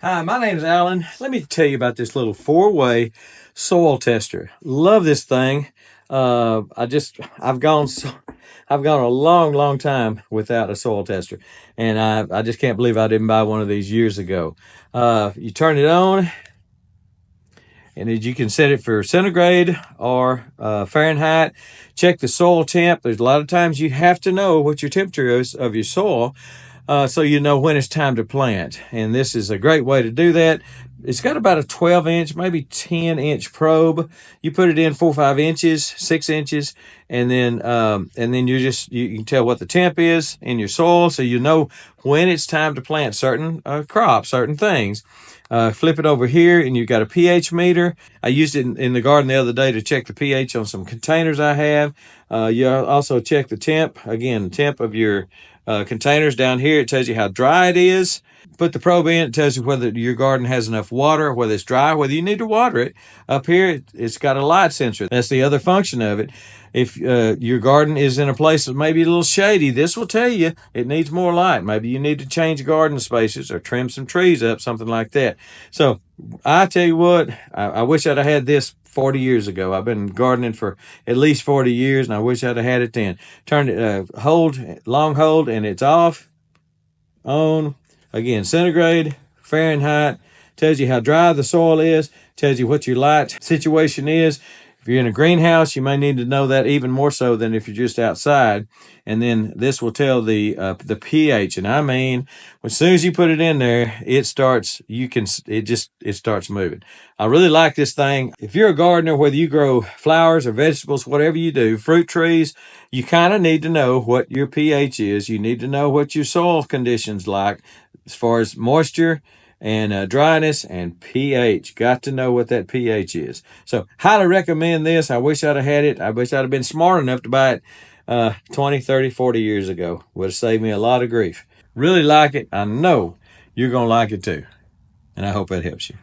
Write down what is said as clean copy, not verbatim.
Hi, my name is Alan. Let me tell you about this little four-way soil tester. Love this thing. I've gone a long time without a soil tester, and I just can't believe I didn't buy one of these years ago. You turn it on, and you can set it for centigrade or Fahrenheit. Check the soil temp. There's a lot of times you have to know what your temperature is of your soil, so you know when it's time to plant. And this is a great way to do that. It's got about a 12-inch, maybe 10-inch probe. You put it in 4 or 5 inches, 6 inches, and then you can tell what the temp is in your soil, so you know when it's time to plant certain crops, certain things. Flip it over here, and you've got a pH meter. I used it in the garden the other day to check the pH on some containers I have. You also check the temp. Again, the temp of your containers down here. It tells you how dry it is. Put the probe in. It tells you whether your garden has enough water, whether it's dry, whether you need to water it. Up here, it's got a light sensor. That's the other function of it. If your garden is in a place that may be a little shady, this will tell you it needs more light. Maybe you need to change garden spaces or trim some trees up, something like that. So I tell you what, I wish I'd have had this 40 years ago. I've been gardening for at least 40 years, and I wish I'd have had it then. Turn it, long hold, and it's off, on. Again, centigrade, Fahrenheit, tells you how dry the soil is, tells you what your light situation is. If you're in a greenhouse, you may need to know that even more so than if you're just outside. And then this will tell the pH. And I mean, as soon as you put it in there, it starts moving. I really like this thing. If you're a gardener, whether you grow flowers or vegetables, whatever you do, fruit trees, you kind of need to know what your pH is. You need to know what your soil conditions like as far as moisture and dryness and pH. Got to know what that pH is. So highly recommend this. I wish I'd have had it. I wish I'd have been smart enough to buy it 20, 30, 40 years ago. Would have saved me a lot of grief. Really like it. I know you're going to like it too. And I hope that helps you.